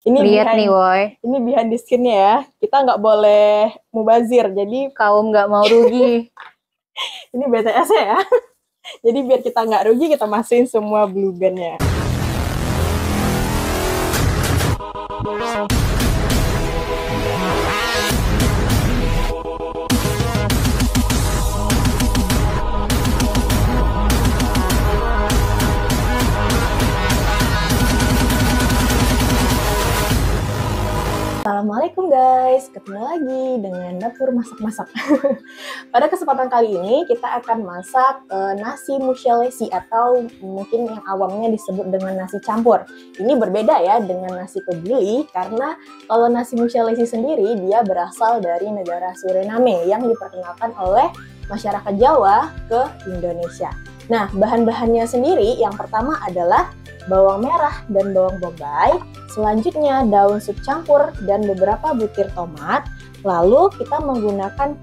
Lihat nih, Woy. Ini behind the scene-nya ya. Kita nggak boleh mubazir, jadi kaum nggak mau rugi. ini BTS ya. Jadi biar kita nggak rugi, kita masukin semua blue band-nya. Assalamualaikum guys, ketemu lagi dengan dapur masak-masak. Pada kesempatan kali ini kita akan masak nasi musyalesi atau mungkin yang awamnya disebut dengan nasi campur. Ini berbeda ya dengan nasi kedili, karena kalau nasi musyalesi sendiri dia berasal dari negara Suriname yang diperkenalkan oleh masyarakat Jawa ke Indonesia. Nah, bahan-bahannya sendiri yang pertama adalah bawang merah dan bawang bombay, selanjutnya daun sup campur dan beberapa butir tomat. Lalu kita menggunakan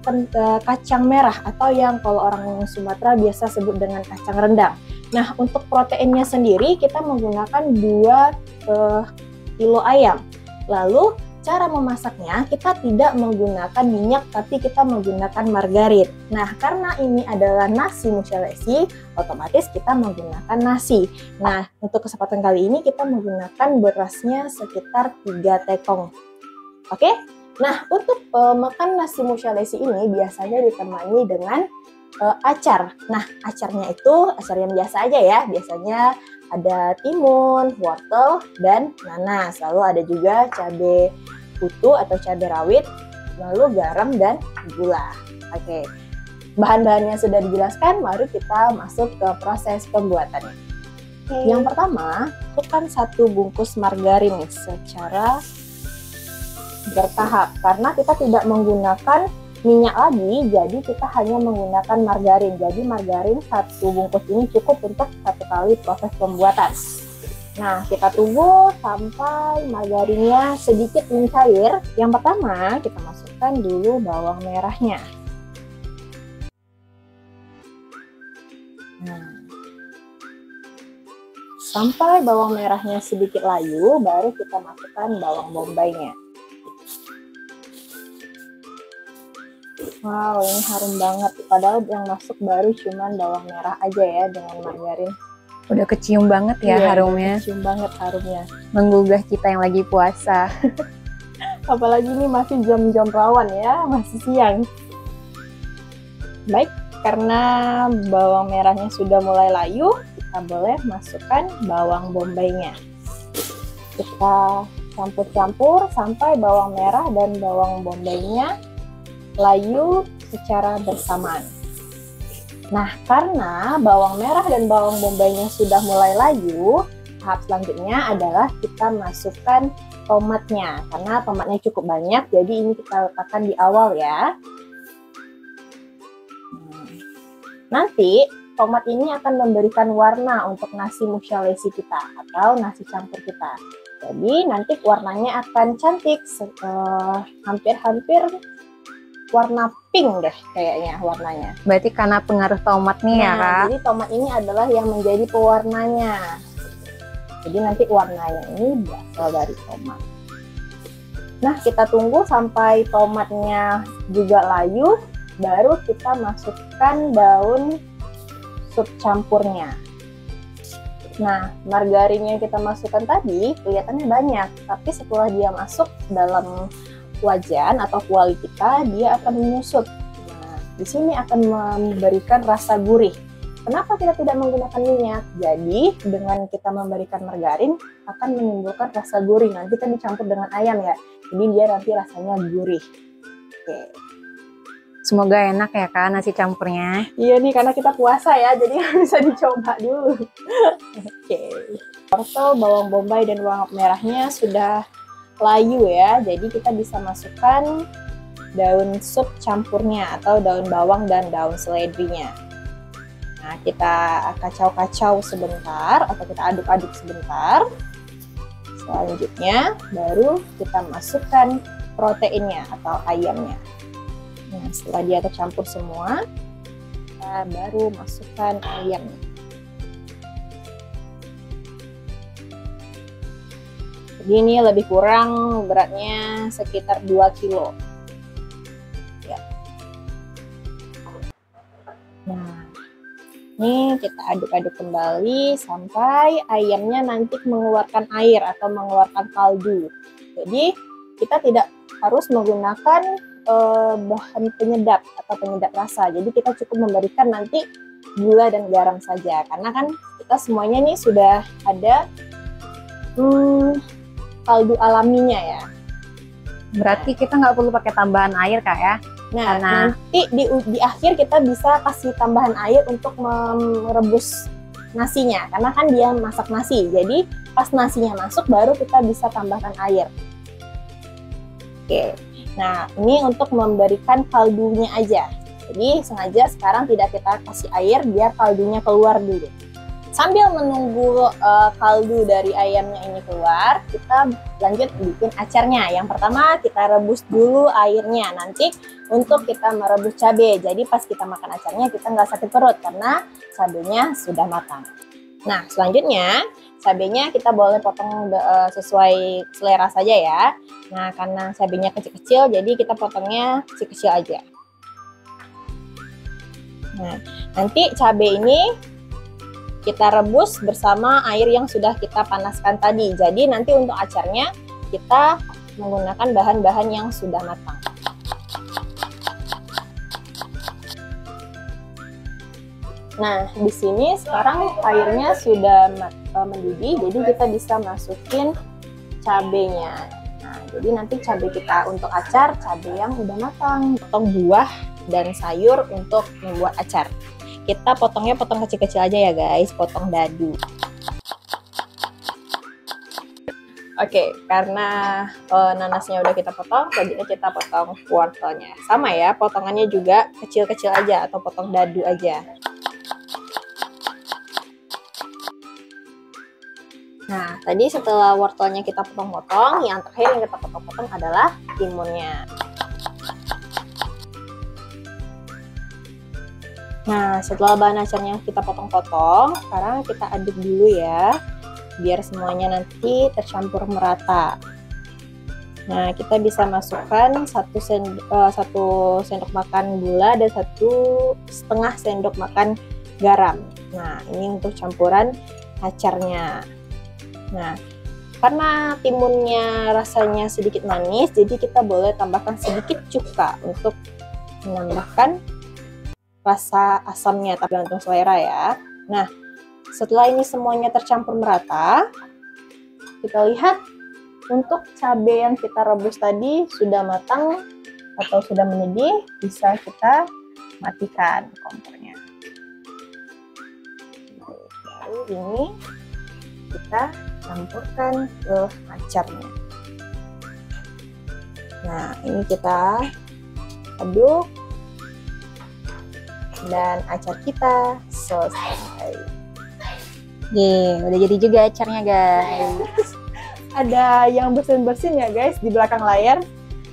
kacang merah atau yang kalau orang Sumatera biasa sebut dengan kacang rendang. Nah, untuk proteinnya sendiri kita menggunakan 2 kilo ayam. Lalu cara memasaknya kita tidak menggunakan minyak tapi kita menggunakan margarin. Nah, karena ini adalah nasi musyalesi, otomatis kita menggunakan nasi. Nah, untuk kesempatan kali ini kita menggunakan berasnya sekitar 3 tekong. Oke? Nah, untuk makan nasi musyalesi ini biasanya ditemani dengan acar. Nah, acarnya itu acar yang biasa aja ya. Biasanya ada timun, wortel, dan nanas. Lalu ada juga cabai putu atau cabai rawit, lalu garam dan gula. Oke. Bahan-bahannya sudah dijelaskan, mari kita masuk ke proses pembuatannya. Yang pertama, masukkan 1 bungkus margarin secara bertahap, karena kita tidak menggunakan minyak lagi, jadi kita hanya menggunakan margarin. Jadi margarin 1 bungkus ini cukup untuk 1 kali proses pembuatan. Nah, kita tunggu sampai margarinnya sedikit mencair. Yang pertama, kita masukkan dulu bawang merahnya. Nah, sampai bawang merahnya sedikit layu, baru kita masukkan bawang bombaynya. Wow, ini harum banget. Padahal yang masuk baru cuman bawang merah aja ya dengan margarin. Udah kecium banget ya harumnya. Kecium banget harumnya. Menggugah kita yang lagi puasa. Apalagi ini masih jam-jam rawan ya, masih siang. Baik, karena bawang merahnya sudah mulai layu, kita boleh masukkan bawang bombaynya. Kita campur-campur sampai bawang merah dan bawang bombaynya layu secara bersamaan. Nah, karena bawang merah dan bawang bombaynya sudah mulai layu, tahap selanjutnya adalah kita masukkan tomatnya. Karena tomatnya cukup banyak, jadi ini kita letakkan di awal ya. Nanti tomat ini akan memberikan warna untuk nasi musyalesi kita atau nasi campur kita. Jadi nanti warnanya akan cantik, hampir-hampir warna pink deh kayaknya warnanya. Berarti karena pengaruh tomatnya ya, Kak? Jadi tomat ini adalah yang menjadi pewarnanya. Jadi nanti warnanya ini berasal dari tomat. Nah, kita tunggu sampai tomatnya juga layu, baru kita masukkan daun sup campurnya. Nah, margarin yang kita masukkan tadi kelihatannya banyak, tapi setelah dia masuk dalam wajan atau kuali kita, dia akan menyusut. Nah, di sini akan memberikan rasa gurih. Kenapa kita tidak menggunakan minyak? Jadi, dengan kita memberikan margarin akan menimbulkan rasa gurih. Nanti kan dicampur dengan ayam ya. Jadi dia nanti rasanya gurih. Oke. Semoga enak ya, Kak, nasi campurnya. Iya nih, karena kita puasa ya, jadi bisa dicoba dulu. Oke. Wortel, bawang bombay dan bawang merahnya sudah layu ya, jadi kita bisa masukkan daun sup campurnya atau daun bawang dan daun seledrinya. Nah, kita kacau-kacau sebentar atau kita aduk-aduk sebentar. Selanjutnya baru kita masukkan proteinnya atau ayamnya. Nah, setelah dia tercampur semua, kita baru masukkan ayamnya. Jadi ini lebih kurang beratnya sekitar 2 kilo. Ya. Nah, ini kita aduk-aduk kembali sampai ayamnya nanti mengeluarkan air atau mengeluarkan kaldu. Jadi kita tidak harus menggunakan bahan penyedap atau penyedap rasa. Jadi kita cukup memberikan nanti gula dan garam saja. Karena kan kita semuanya nih sudah ada kaldu alaminya ya. Berarti kita nggak perlu pakai tambahan air Kak ya? Nah, Karena nanti di akhir kita bisa kasih tambahan air untuk merebus nasinya. Karena kan dia masak nasi, jadi pas nasinya masuk baru kita bisa tambahkan air. Oke, nah ini untuk memberikan kaldunya aja. Jadi sengaja sekarang tidak kita kasih air biar kaldunya keluar dulu. Sambil menunggu kaldu dari ayamnya ini keluar, kita lanjut bikin acarnya. Yang pertama kita rebus dulu airnya. Nanti untuk kita merebus cabai. Jadi pas kita makan acarnya kita nggak sakit perut karena cabainya sudah matang. Nah selanjutnya cabainya kita boleh potong sesuai selera saja ya. Nah karena cabainya kecil-kecil jadi kita potongnya kecil-kecil aja. Nah nanti cabai ini kita rebus bersama air yang sudah kita panaskan tadi. Jadi nanti untuk acarnya kita menggunakan bahan-bahan yang sudah matang. Nah, di sini sekarang airnya sudah mendidih, jadi kita bisa masukin cabenya. Nah, jadi nanti cabai kita untuk acar, cabai yang udah matang. Potong buah dan sayur untuk membuat acar. Kita potongnya potong kecil-kecil aja ya guys, potong dadu. Oke, karena nanasnya udah kita potong, selanjutnya kita potong wortelnya. Sama ya, potongannya juga kecil-kecil aja atau potong dadu aja. Nah, tadi setelah wortelnya kita potong-potong, yang terakhir yang kita potong-potong adalah timunnya. Nah, setelah bahan acarnya kita potong-potong, sekarang kita aduk dulu ya, biar semuanya nanti tercampur merata. Nah, kita bisa masukkan 1 sendok makan gula dan 1,5 sendok makan garam. Nah, ini untuk campuran acarnya. Nah, karena timunnya rasanya sedikit manis, jadi kita boleh tambahkan sedikit cuka untuk menambahkan rasa asamnya, tapi tergantung selera ya. Nah, setelah ini semuanya tercampur merata, kita lihat untuk cabai yang kita rebus tadi sudah matang atau sudah mendidih, bisa kita matikan kompornya. Lalu ini kita campurkan ke acarnya. Nah, ini kita aduk. Dan acar kita selesai. udah jadi juga acarnya guys. Ada yang bersin-bersin ya guys di belakang layar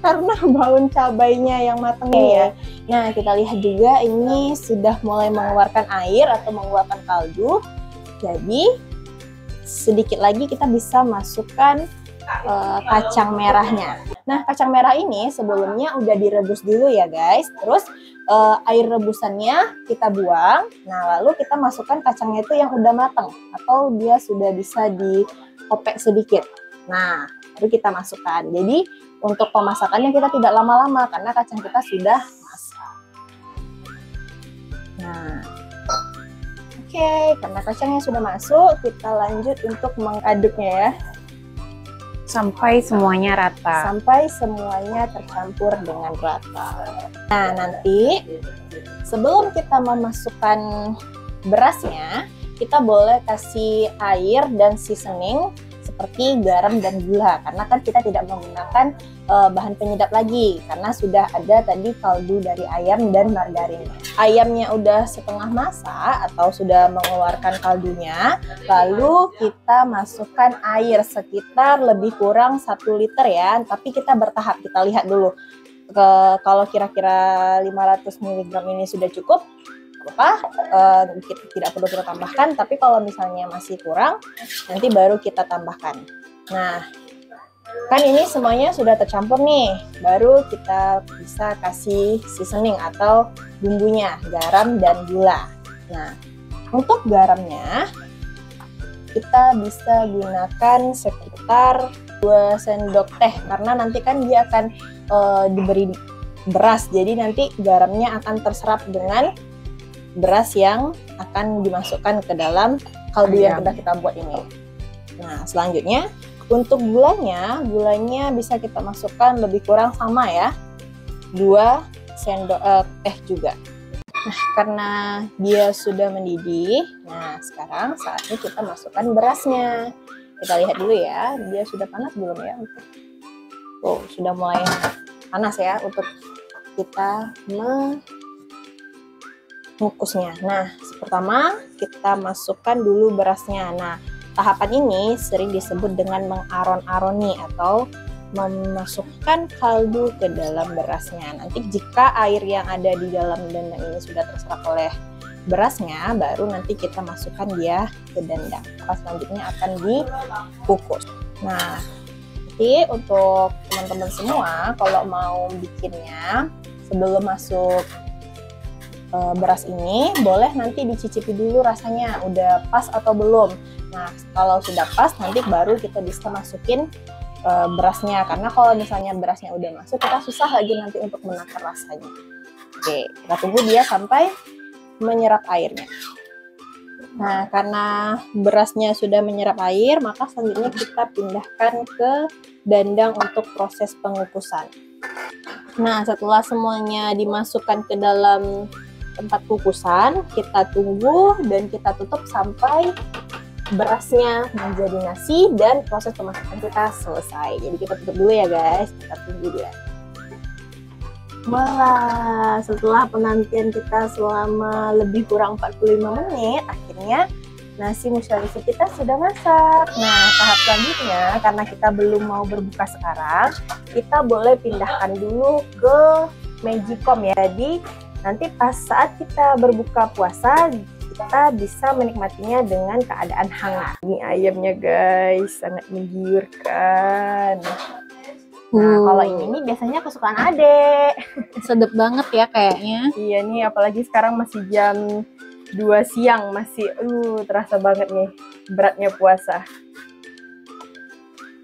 karena daun cabainya yang matang ya. Nah kita lihat juga ini sudah mulai mengeluarkan air atau mengeluarkan kaldu. Jadi sedikit lagi kita bisa masukkan kacang merahnya. Nah kacang merah ini sebelumnya udah direbus dulu ya guys. Terus air rebusannya kita buang. Nah lalu kita masukkan kacangnya itu yang udah matang atau dia sudah bisa dikopek sedikit. Nah baru kita masukkan. Jadi untuk pemasakannya kita tidak lama-lama karena kacang kita sudah masak. Nah oke, karena kacangnya sudah masuk, kita lanjut untuk mengaduknya ya. Sampai semuanya rata. Sampai semuanya tercampur dengan rata. Nah, nanti sebelum kita memasukkan berasnya, kita boleh kasih air dan seasoning seperti garam dan gula. Karena kan kita tidak menggunakan bahan penyedap lagi karena sudah ada tadi kaldu dari ayam dan margarin. Ayamnya udah setengah masak atau sudah mengeluarkan kaldunya, lalu kita masukkan air sekitar lebih kurang 1 liter ya, tapi kita bertahap, kita lihat dulu kalau kira-kira 500 mg ini sudah cukup kita tidak perlu kita tambahkan, tapi kalau misalnya masih kurang nanti baru kita tambahkan. Nah Kan ini semuanya sudah tercampur nih, baru kita bisa kasih seasoning atau bumbunya, garam dan gula. Nah, untuk garamnya kita bisa gunakan sekitar 2 sendok teh karena nanti kan dia akan diberi beras, jadi nanti garamnya akan terserap dengan beras yang akan dimasukkan ke dalam kaldu yang sudah kita buat ini. Nah, selanjutnya untuk gulanya bisa kita masukkan lebih kurang sama ya, 2 sendok teh juga. Nah, karena dia sudah mendidih, nah sekarang saatnya kita masukkan berasnya. Kita lihat dulu ya, dia sudah panas belum ya? Oh, sudah mulai panas ya untuk kita mengukusnya. Nah, pertama kita masukkan dulu berasnya. Nah, tahapan ini sering disebut dengan mengaron-aroni atau memasukkan kaldu ke dalam berasnya. Nanti jika air yang ada di dalam dandang ini sudah terserap oleh berasnya, baru nanti kita masukkan dia ke dandang. Selanjutnya akan dikukus. Nah, nanti untuk teman-teman semua, kalau mau bikinnya sebelum masuk beras ini, boleh nanti dicicipi dulu rasanya udah pas atau belum. Nah, kalau sudah pas, nanti baru kita bisa masukin berasnya. Karena kalau misalnya berasnya udah masuk, kita susah lagi nanti untuk menakar rasanya. Oke, kita tunggu dia sampai menyerap airnya. Nah, karena berasnya sudah menyerap air, maka selanjutnya kita pindahkan ke dandang untuk proses pengukusan. Nah, setelah semuanya dimasukkan ke dalam tempat kukusan, kita tunggu dan kita tutup sampai berasnya menjadi nasi dan proses pemasakan kita selesai. Jadi kita tutup dulu ya guys, kita tunggu dia. Wah, setelah penantian kita selama lebih kurang 45 menit, akhirnya nasi musyalisi kita sudah masak. Nah, tahap selanjutnya, karena kita belum mau berbuka sekarang, kita boleh pindahkan dulu ke Magicom ya. Jadi nanti pas saat kita berbuka puasa, kita bisa menikmatinya dengan keadaan hangat. Ini ayamnya guys, sangat menggiurkan. Nah, kalau ini nih biasanya kesukaan adek. Sedep banget ya kayaknya. Iya nih, apalagi sekarang masih jam 2 siang, masih terasa banget nih beratnya puasa.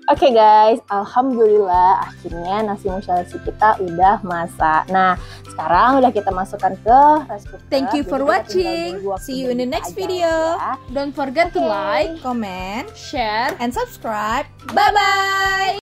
Oke guys, alhamdulillah akhirnya nasi musyalisi kita udah masak. Nah, sekarang udah kita masukkan ke rice cooker. Thank you for Jadi kita watching. tinggal nunggu See you in the waktu next aja video. ya. Don't forget to Okay. like, comment, share, and subscribe. Bye-bye.